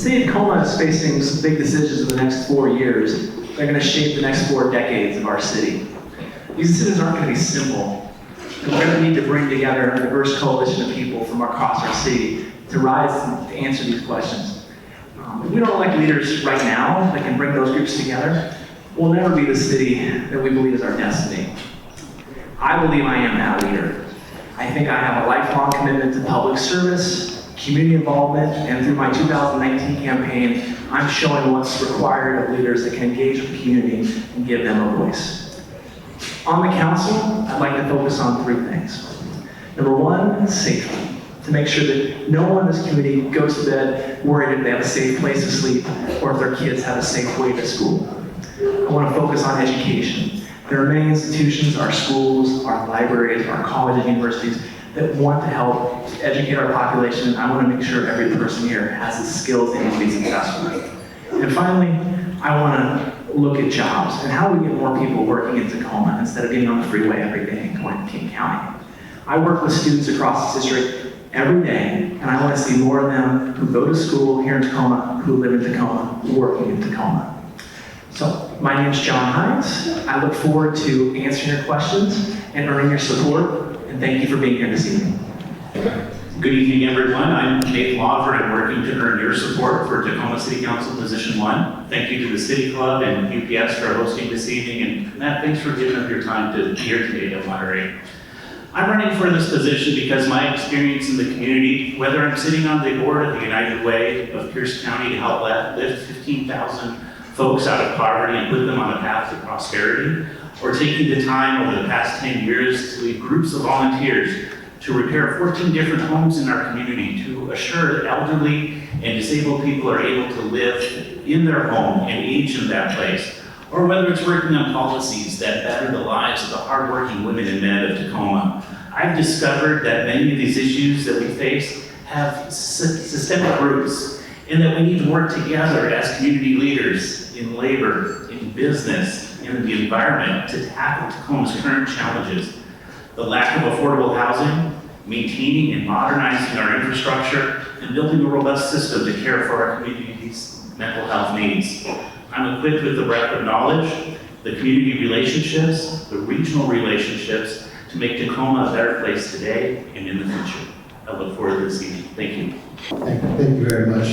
city of Tacoma is facing some big decisions in the next 4 years. They're going to shape the next 4 decades of our city. These decisions aren't going to be simple. And we're going to need to bring together a diverse coalition of people from across our city to rise to answer these questions. If we don't elect leaders right now that can bring those groups together, we'll never be the city that we believe is our destiny. I believe I am that leader. I think I have a lifelong commitment to public service, community involvement, and through my 2019 campaign, I'm showing what's required of leaders that can engage with the community and give them a voice. On the council, I'd like to focus on 3 things. Number 1, safety. To make sure that no one in this community goes to bed worried if they have a safe place to sleep or if their kids have a safe way to school. I want to focus on education. There are many institutions, our schools, our libraries, our colleges and universities that want to help educate our population. I want to make sure every person here has the skills they need to be successful. And finally, I want to look at jobs and how we get more people working in Tacoma instead of being on the freeway every day and going to King County. I work with students across the district every day, and I want to see more of them who go to school here in Tacoma, who live in Tacoma, working in Tacoma. So, my name is John Hines. I look forward to answering your questions and earning your support, and thank you for being here this evening. Good evening, everyone. I'm Nathe Lawver. I'm working to earn your support for Tacoma City Council Position 1. Thank you to the City Club and UPS for hosting this evening, and Matt, thanks for giving up your time to be here today to moderate. I'm running for this position because my experience in the community, whether I'm sitting on the board of the United Way of Pierce County to help lift 15,000 folks out of poverty and put them on a path to prosperity, or taking the time over the past 10 years to lead groups of volunteers to repair 14 different homes in our community to assure that elderly and disabled people are able to live in their home and age in that place, or whether it's working on policies that better the lives of the hardworking women and men of Tacoma. I've discovered that many of these issues that we face have systemic roots, and that we need to work together as community leaders in labor, in business, and in the environment to tackle Tacoma's current challenges. The lack of affordable housing, maintaining and modernizing our infrastructure, and building a robust system to care for our community's mental health needs. I'm equipped with the breadth of knowledge, the community relationships, the regional relationships to make Tacoma a better place today and in the future. I look forward to this evening. Thank you. Thank you very much.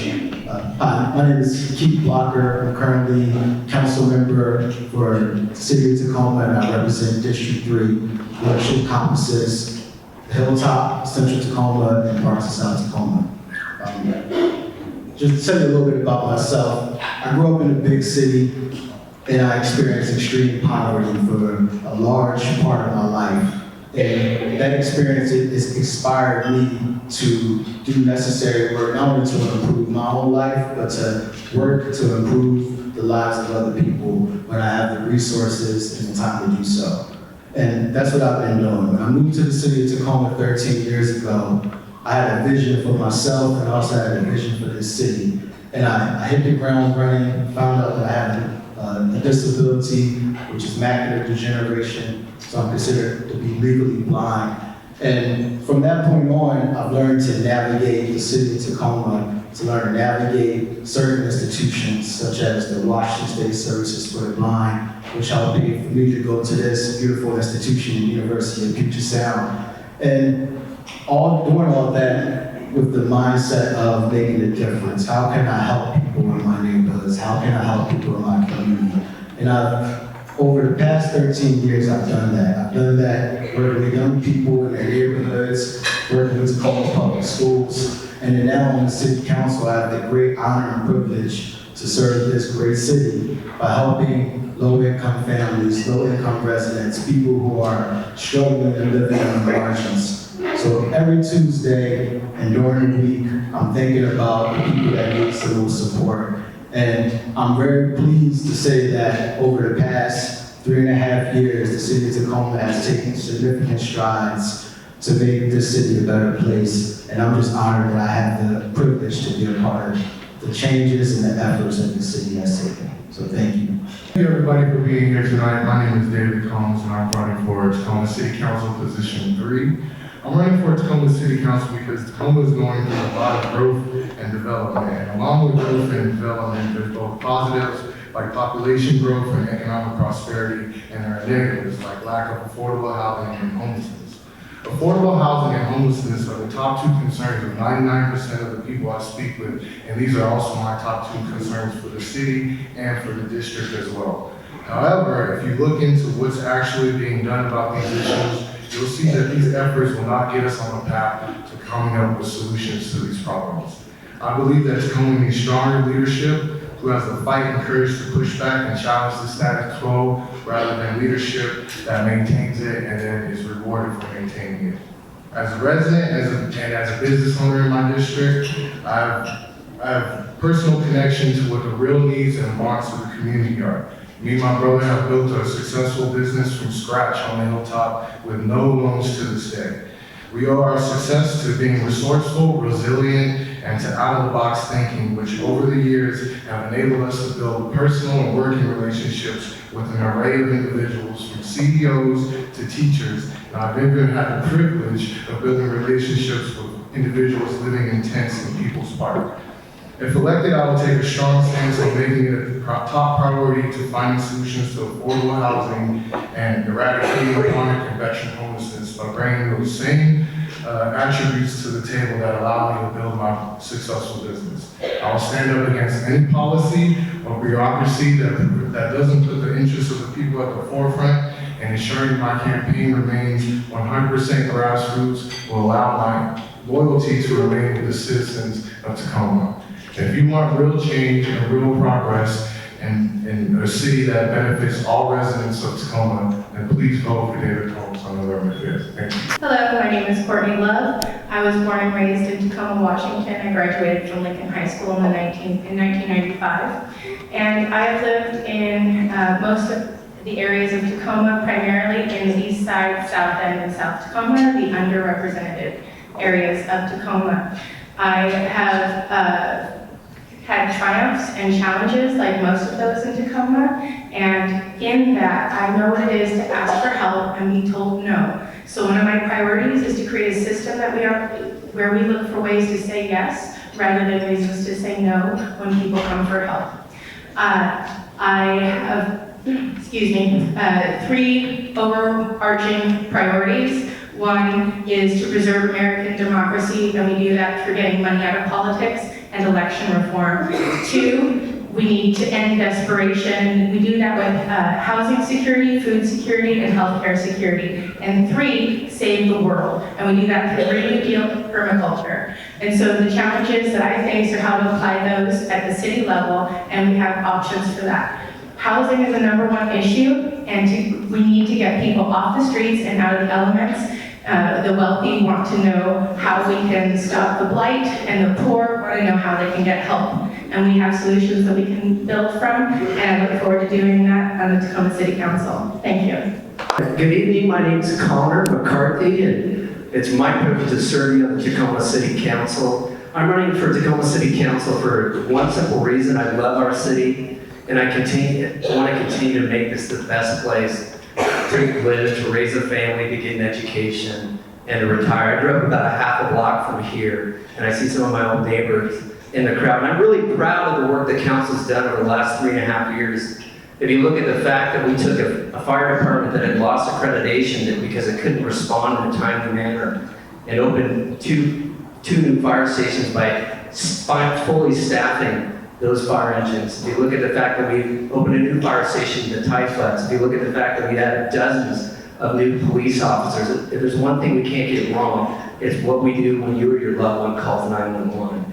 Hi, my name is Keith Blocker. I'm currently council member for the city of Tacoma, and I represent District 3, which encompasses Hilltop, Central Tacoma, and parts of South Tacoma. Just to tell you a little bit about myself, I grew up in a big city, and I experienced extreme poverty for a large part of my life. And that experience has inspired me to do necessary work, not only to improve my own life, but to work to improve the lives of other people when I have the resources and the time to do so. And that's what I've been doing. When I moved to the city of Tacoma 13 years ago, I had a vision for myself and also had a vision for this city. And I hit the ground running, found out that I had a disability, which is macular degeneration, so I'm considered to be legally blind. And from that point on, I've learned to navigate the city of Tacoma, to learn to navigate certain institutions, such as the Washington State Services for the Blind, which helped pay for me to go to this beautiful institution, University of Puget Sound. And doing all that with the mindset of making a difference. How can I help people in my neighborhoods? How can I help people in my community? And over the past 13 years, I've done that. I've done that working with young people in their neighborhoods, working with Tacoma Public Schools, and then now on the City Council, I have the great honor and privilege to serve this great city by helping low-income families, low-income residents, people who are struggling and living on the margins. So every Tuesday and during the week, I'm thinking about the people that need some support. And I'm very pleased to say that over the past 3.5 years, the city of Tacoma has taken significant strides to make this city a better place. And I'm just honored that I have the privilege to be a part of the changes and the efforts that the city has taken. So thank you. Thank you everybody for being here tonight. My name is David Combs and I'm running for Tacoma City Council Position 3. I'm running for Tacoma City Council because Tacoma is going through a lot of growth and development. And along with growth and development, there's both positives like population growth and economic prosperity, and there are negatives like lack of affordable housing and homelessness. Affordable housing and homelessness are the top two concerns of 99% of the people I speak with, and these are also my top two concerns for the city and for the district as well. However, if you look into what's actually being done about these issues, you'll see that these efforts will not get us on the path to coming up with solutions to these problems. I believe that Tacoma needs stronger leadership who has the fight and courage to push back and challenge the status quo rather than leadership that maintains it and then is rewarded for maintaining it. As a resident and as a business owner in my district, I have personal connection to what the real needs and wants of the community are. Me and my brother have built a successful business from scratch on the hilltop with no loans to this day. We owe our success to being resourceful, resilient, and to out-of-the-box thinking, which over the years have enabled us to build personal and working relationships with an array of individuals, from CEOs to teachers, and I've even had the privilege of building relationships with individuals living in tents in People's Park. If elected, I will take a strong stance on making it a top priority to finding solutions to affordable housing and eradicating chronic and veteran homelessness by bringing those same attributes to the table that allow me to build my successful business. I will stand up against any policy or bureaucracy that doesn't put the interests of the people at the forefront, and ensuring my campaign remains 100% grassroots will allow my loyalty to remain with the citizens of Tacoma. If you want real change and real progress in a city that benefits all residents of Tacoma, then please vote for David Combs on November 5th. Thank you. Hello, my name is Courtney Love. I was born and raised in Tacoma, Washington. I graduated from Lincoln High School in 1995. And I have lived in most of the areas of Tacoma, primarily in the east side, south end, and South Tacoma, the underrepresented areas of Tacoma. I have had triumphs and challenges like most of those in Tacoma, and in that, I know what it is to ask for help and be told no. So one of my priorities is to create a system where we look for ways to say yes, rather than reasons to say no when people come for help. I have, three overarching priorities. One is to preserve American democracy, and we do that through getting money out of politics and election reform. Two, we need to end desperation. We do that with housing security, food security, and healthcare security. And three, save the world. And we do that through Green New Deal permaculture. And so the challenges that I face are how to apply those at the city level, and we have options for that. Housing is the #1 issue, and we need to get people off the streets and out of the elements. The wealthy want to know how we can stop the blight, and the poor want to know how they can get help. And we have solutions that we can build from, and I look forward to doing that on the Tacoma City Council. Thank you. Good evening, my name is Conor McCarthy, and it's my privilege to serve you on the Tacoma City Council. I'm running for Tacoma City Council for one simple reason: I love our city, and I want to continue to make this the best place to live, to raise a family, to get an education, and to retire. I grew up about a half a block from here, and I see some of my old neighbors in the crowd. And I'm really proud of the work the council's done over the last 3.5 years. If you look at the fact that we took a fire department that had lost accreditation because it couldn't respond in a timely manner, and opened two new fire stations by fully staffing those fire engines. If you look at the fact that we opened a new fire station, the Tyflex, if you look at the fact that we added dozens of new police officers, if there's one thing we can't get wrong, it's what we do when you or your loved one calls 911.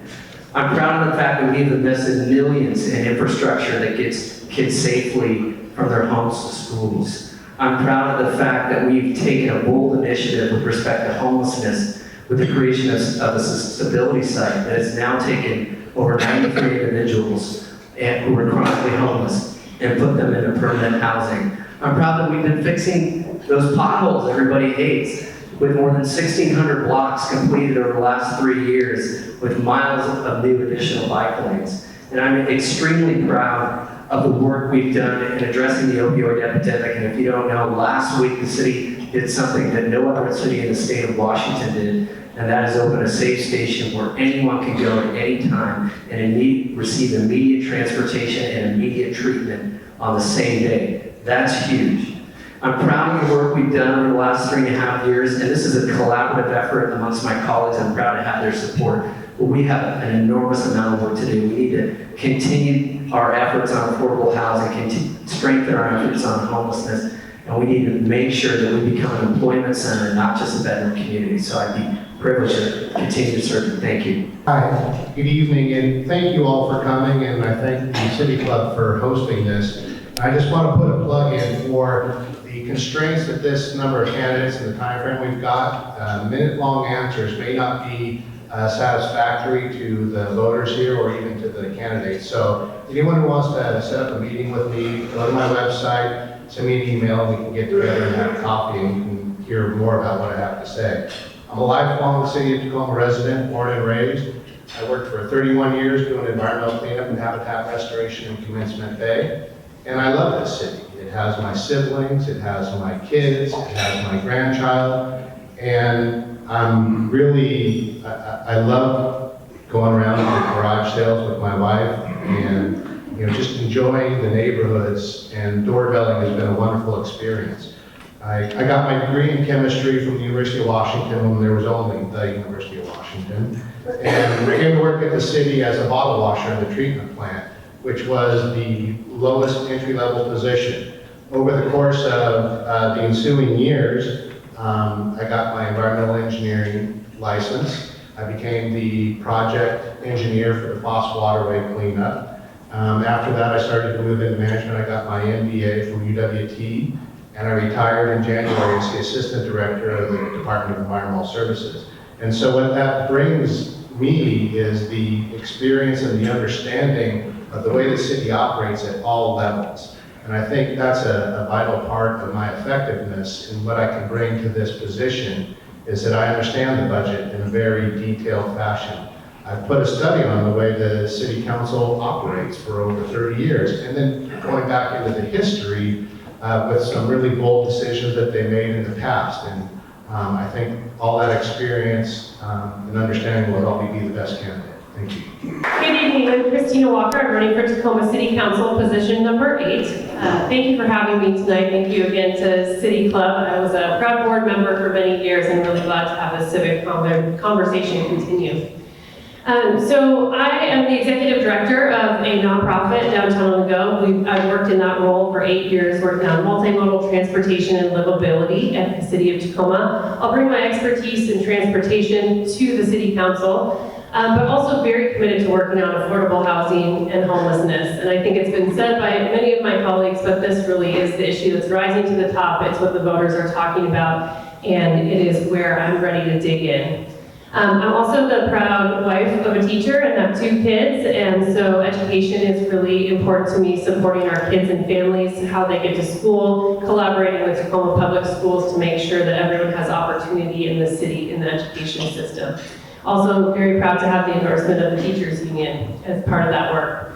I'm proud of the fact that we've invested millions in infrastructure that gets kids safely from their homes to schools. I'm proud of the fact that we've taken a bold initiative with respect to homelessness with the creation of a stability site that has now taken over 93 individuals who were chronically homeless and put them into permanent housing. I'm proud that we've been fixing those potholes everybody hates, with more than 1,600 blocks completed over the last 3 years, with miles of new additional bike lanes. And I'm extremely proud of the work we've done in addressing the opioid epidemic. And if you don't know, last week the city did something that no other city in the state of Washington did, and that is open a safe station where anyone can go at any time and receive immediate transportation and immediate treatment on the same day. That's huge. I'm proud of the work we've done over the last 3.5 years, and this is a collaborative effort amongst my colleagues. I'm proud to have their support. But we have an enormous amount of work to do. We need to continue our efforts on affordable housing, strengthen our efforts on homelessness, and we need to make sure that we become an employment center, not just a bedroom community. So I'd be privileged to continue to serve. Thank you. Hi, good evening, and thank you all for coming, and I thank the City Club for hosting this. I just want to put a plug in for the constraints that this number of candidates and the time frame we've got. Minute-long answers may not be satisfactory to the voters here or even to the candidates. So anyone who wants to set up a meeting with me, go to my website, send me an email, and we can get together and have coffee and you can hear more about what I have to say. I'm a lifelong City of Tacoma resident, born and raised. I worked for 31 years doing environmental cleanup and habitat restoration in Commencement Bay. And I love this city. It has my siblings, it has my kids, it has my grandchild. And I'm really, I love going around to garage sales with my wife and just enjoying the neighborhoods, and doorbelling has been a wonderful experience. I got my degree in chemistry from the University of Washington when there was only the University of Washington. And I came to work at the city as a bottle washer in the treatment plant, which was the lowest entry-level position. Over the course of the ensuing years, I got my environmental engineering license. I became the project engineer for the Foss Waterway cleanup. After that, I started to move into management. I got my MBA from UWT, and I retired in January as the assistant director of the Department of Environmental Services. And so what that brings me is the experience and the understanding of the way the city operates at all levels. And I think that's a vital part of my effectiveness, and what I can bring to this position is that I understand the budget in a very detailed fashion. I've put a study on the way the city council operates for over 30 years, and then going back into the history with some really bold decisions that they made in the past. And I think all that experience and understanding will help me be the best candidate. Thank you. Good evening, I'm Kristina Walker. I'm running for Tacoma City Council, position number 8. Thank you for having me tonight. Thank you again to City Club. I was a proud board member for many years and really glad to have this civic conversation continue. So I am the executive director of a nonprofit, Downtown on the Go. I've worked in that role for 8 years, working on multimodal transportation and livability at the City of Tacoma. I'll bring my expertise in transportation to the City Council, but also very committed to working on affordable housing and homelessness. And I think it's been said by many of my colleagues, but this really is the issue that's rising to the top. It's what the voters are talking about, and it is where I'm ready to dig in. I'm also the proud wife of a teacher and have 2 kids, and so education is really important to me, supporting our kids and families, how they get to school, collaborating with Tacoma Public Schools to make sure that everyone has opportunity in the city in the education system. Also very proud to have the endorsement of the Teachers Union as part of that work.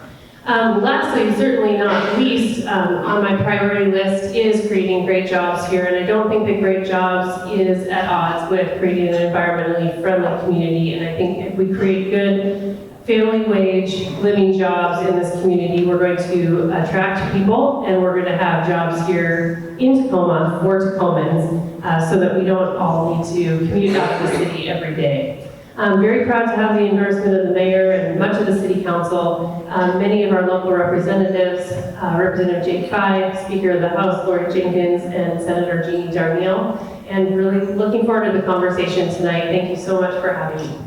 Lastly, certainly not least, on my priority list is creating great jobs here, and I don't think that great jobs is at odds with creating an environmentally friendly community. And I think if we create good family wage living jobs in this community, we're going to attract people, and we're going to have jobs here in Tacoma for Tacomans, so that we don't all need to commute out of the city every day. I'm very proud to have the endorsement of the mayor and much of the city council, many of our local representatives, Representative Jake Fye, Speaker of the House, Lori Jenkins, and Senator Jeannie Darnielle, and really looking forward to the conversation tonight. Thank you so much for having me.